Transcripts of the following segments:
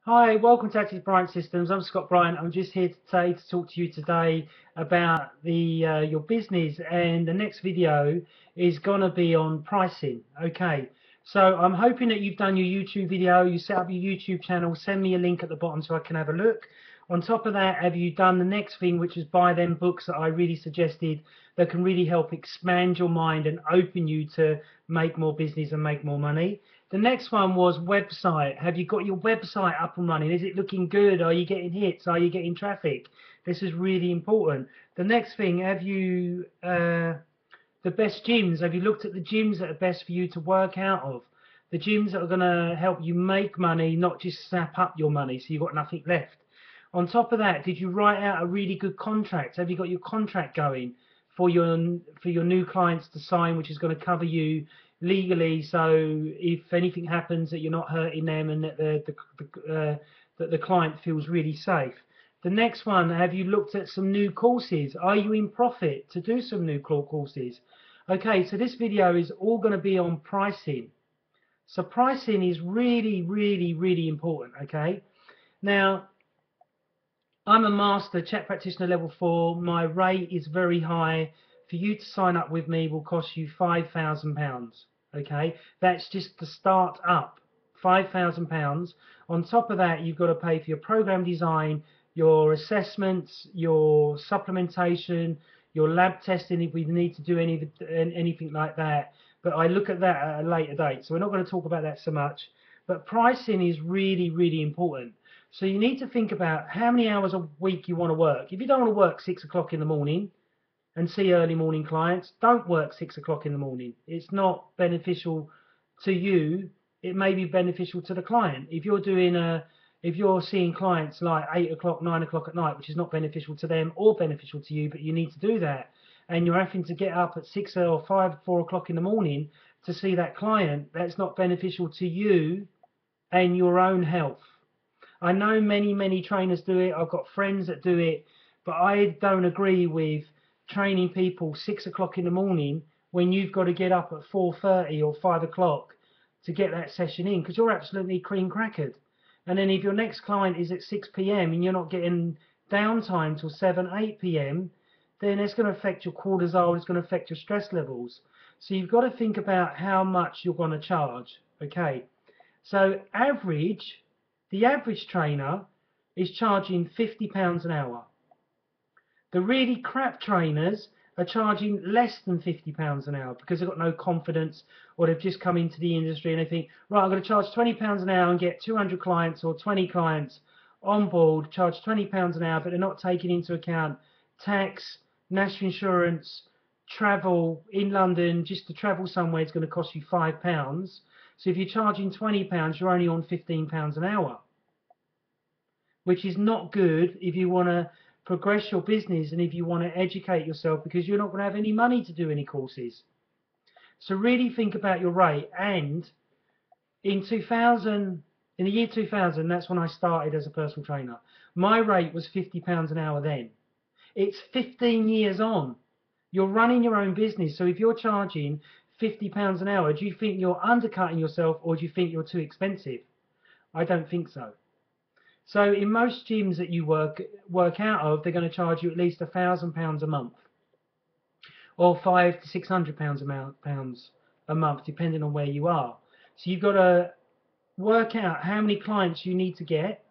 Hi, welcome to Active Bryant Systems. I'm Scott Bryant. I'm just here today to talk to you today about your business, and the next video is gonna be on pricing. Okay, so I'm hoping that you've done your YouTube video, you set up your YouTube channel. Send me a link at the bottom so I can have a look. On top of that, have you done the next thing, which is buy them books that I really suggested that can really help expand your mind and open you to make more business and make more money? The next one was website. Have you got your website up and running? Is it looking good? Are you getting hits? Are you getting traffic? This is really important. The next thing, have you the best gyms? Have you looked at the gyms that are best for you to work out of? The gyms that are going to help you make money, not just sap up your money so you've got nothing left. On top of that, did you write out a really good contract? Have you got your contract going for your new clients to sign, which is going to cover you legally, so if anything happens that you're not hurting them, and that the client feels really safe. The next one, have you looked at some new courses? Are you in profit to do some new courses? Okay, so this video is all going to be on pricing. So pricing is really, really, really important. Okay, now I'm a master Chek practitioner level 4. My rate is very high. For you to sign up with me will cost you £5,000. Okay, that's just the start up. £5,000. On top of that, you've got to pay for your program design, your assessments, your supplementation, your lab testing if we need to do anything like that. But I look at that at a later date, so we're not going to talk about that so much. But pricing is really, really important. So you need to think about how many hours a week you want to work. If you don't want to work 6 o'clock in the morning and see early morning clients, don't work 6 o'clock in the morning. It's not beneficial to you. It may be beneficial to the client. If you're seeing clients like 8 o'clock, 9 o'clock at night, which is not beneficial to them or beneficial to you, but you need to do that, and you're having to get up at 6 or 5, 4 o'clock in the morning to see that client, that's not beneficial to you and your own health. I know many, many trainers do it. I've got friends that do it, but I don't agree with training people 6 o'clock in the morning when you've got to get up at 4:30 or 5 o'clock to get that session in, because you're absolutely cream crackered. And then if your next client is at 6 p.m. and you're not getting downtime till 7, 8 p.m., then it's going to affect your cortisol, it's going to affect your stress levels. So you've got to think about how much you're going to charge. Okay, so the average trainer is charging £50 an hour. The really crap trainers are charging less than £50 an hour because they've got no confidence, or they've just come into the industry and they think, right, I'm going to charge £20 an hour and get 200 clients or 20 clients on board, charge £20 an hour, but they're not taking into account tax, national insurance, travel in London. Just to travel somewhere is going to cost you £5. So if you're charging £20, you're only on £15 an hour, which is not good if you want to progress your business and if you want to educate yourself, because you're not going to have any money to do any courses. So really think about your rate. And in the year 2000, that's when I started as a personal trainer. My rate was £50 an hour then. It's 15 years on. You're running your own business. So if you're charging £50 an hour, do you think you're undercutting yourself, or do you think you're too expensive? I don't think so. So in most gyms that you work out of, they're going to charge you at least £1,000 a month, or £500 to £600 a month, depending on where you are. So you've got to work out how many clients you need to get,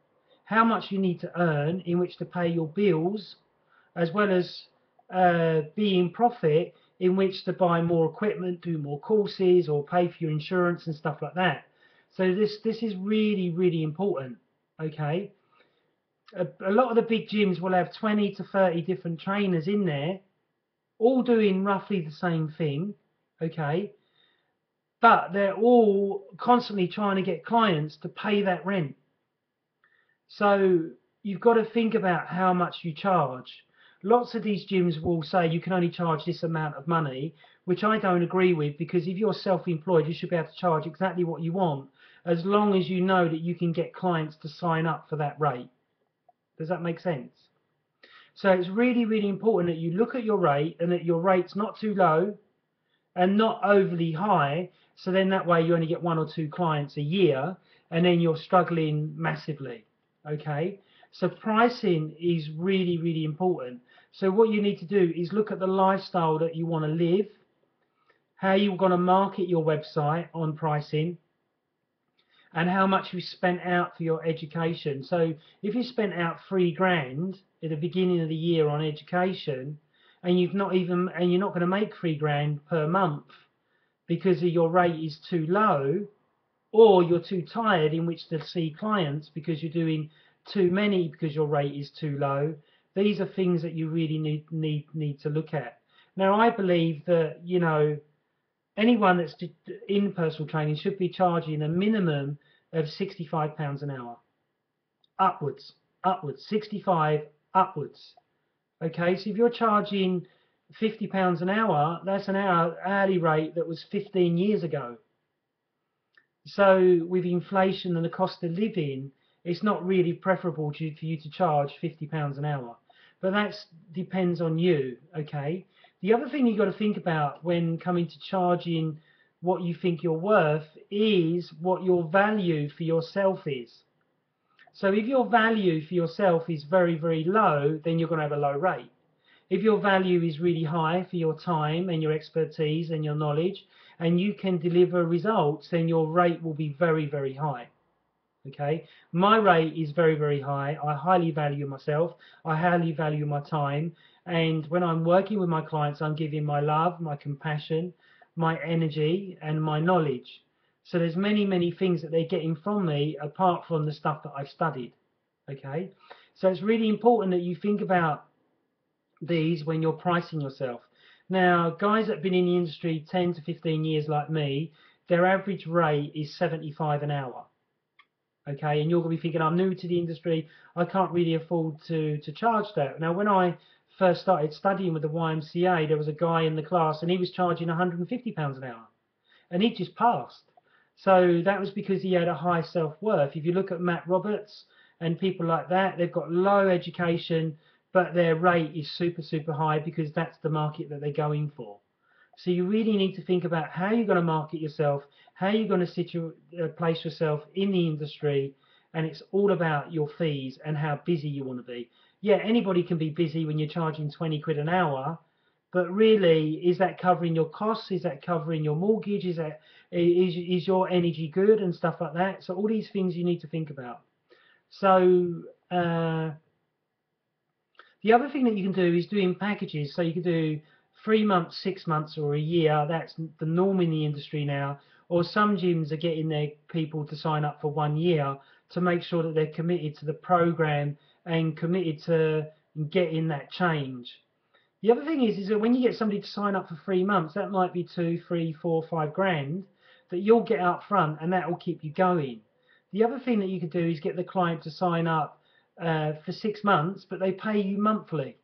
how much you need to earn in which to pay your bills, as well as be in profit in which to buy more equipment, do more courses, or pay for your insurance and stuff like that. So this is really, really important. Okay, a lot of the big gyms will have 20 to 30 different trainers in there, all doing roughly the same thing. Okay, but they're all constantly trying to get clients to pay that rent. So you've got to think about how much you charge. Lots of these gyms will say you can only charge this amount of money, which I don't agree with, because if you're self-employed, you should be able to charge exactly what you want, as long as you know that you can get clients to sign up for that rate. Does that make sense? So it's really, really important that you look at your rate, and that your rate's not too low and not overly high. So then that way you only get 1 or 2 clients a year, and then you're struggling massively. Okay, so pricing is really, really important. So what you need to do is look at the lifestyle that you want to live, how you're going to market your website on pricing, and how much you spent out for your education. So if you spent out £3,000 at the beginning of the year on education, and you're not going to make £3,000 per month because your rate is too low, or you're too tired in which to see clients because you're doing too many because your rate is too low. These are things that you really need to look at. Now, I believe that, you know, anyone that's in personal training should be charging a minimum of £65 an hour, upwards, 65 upwards. Okay, so if you're charging £50 an hour, that's an hourly rate that was 15 years ago. So with inflation and the cost of living, it's not really preferable for you to charge £50 an hour. But that depends on you, okay? The other thing you've got to think about when coming to charging what you think you're worth is what your value for yourself is. So if your value for yourself is very, very low, then you're going to have a low rate. If your value is really high for your time and your expertise and your knowledge, and you can deliver results, then your rate will be very, very high. Okay, my rate is very, very high. I highly value myself. I highly value my time. And when I'm working with my clients, I'm giving my love, my compassion, my energy, and my knowledge. So there's many, many things that they're getting from me apart from the stuff that I've studied. Okay, so it's really important that you think about these when you're pricing yourself. Now, guys that have been in the industry 10 to 15 years like me, their average rate is 75 an hour. Okay, and you're going to be thinking, I'm new to the industry, I can't really afford to charge that. Now, when I first started studying with the YMCA, there was a guy in the class and he was charging £150 an hour, and he just passed. So that was because he had a high self-worth. If you look at Matt Roberts and people like that, they've got low education, but their rate is super, super high because that's the market that they're going for. So you really need to think about how you're going to market yourself, how you're going to place yourself in the industry, and it's all about your fees and how busy you want to be. Yeah, anybody can be busy when you're charging 20 quid an hour, but really, is that covering your costs? Is that covering your mortgage? Is your energy good and stuff like that? So all these things you need to think about. So the other thing that you can do is doing packages. So you can do 3 months, 6 months, or a year. That's the norm in the industry now. Or some gyms are getting their people to sign up for 1 year to make sure that they're committed to the program and committed to getting that change. The other thing is that when you get somebody to sign up for 3 months, that might be 2, 3, 4, 5 grand that you'll get up front, and that will keep you going. The other thing that you could do is get the client to sign up for 6 months, but they pay you monthly.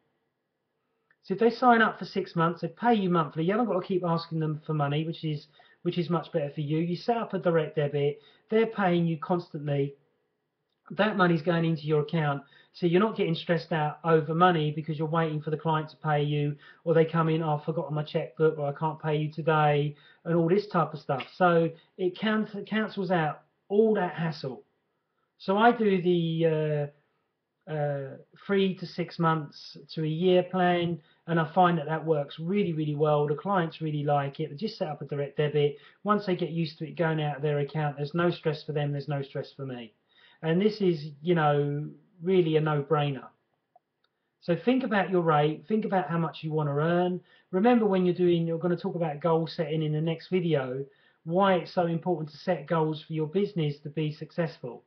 So if they sign up for 6 months, they pay you monthly. You haven't got to keep asking them for money, which is much better for you. You set up a direct debit. They're paying you constantly. That money's going into your account, so you're not getting stressed out over money because you're waiting for the client to pay you, or they come in, oh, I've forgotten my checkbook, or I can't pay you today, and all this type of stuff. So it cancels out all that hassle. So I do the 3 to 6 months to a year plan, and I find that works really, really well. The clients really like it. They just set up a direct debit. Once they get used to it going out of their account, there's no stress for them, there's no stress for me. And this is, you know, really a no-brainer. So think about your rate, think about how much you want to earn. Remember, when you're going to talk about goal setting in the next video, why it's so important to set goals for your business to be successful.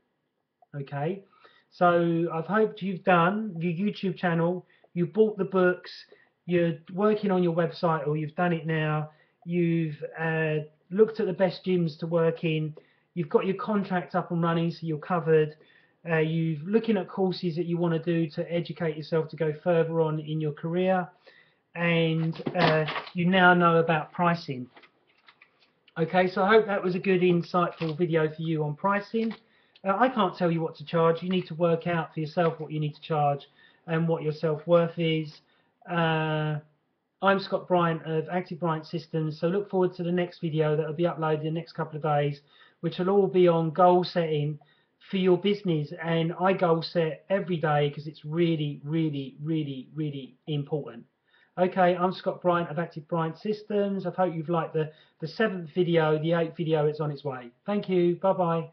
Okay, so I've hoped you've done your YouTube channel, you bought the books, you're working on your website, or you've done it now, you've looked at the best gyms to work in, you've got your contract up and running, so you're covered. You're looking at courses that you want to do to educate yourself to go further on in your career, and you now know about pricing. Okay, so I hope that was a good, insightful video for you on pricing. I can't tell you what to charge. You need to work out for yourself what you need to charge and what your self-worth is. I'm Bryant of Active Bryant Systems, so look forward to the next video that will be uploaded in the next couple of days, which will all be on goal setting for your business. And I goal set every day because it's really, really, really, really important. Okay, I'm Scott Bryant of Active Bryant Systems. I hope you've liked the 7th video. The 8th video is on its way. Thank you. Bye-bye.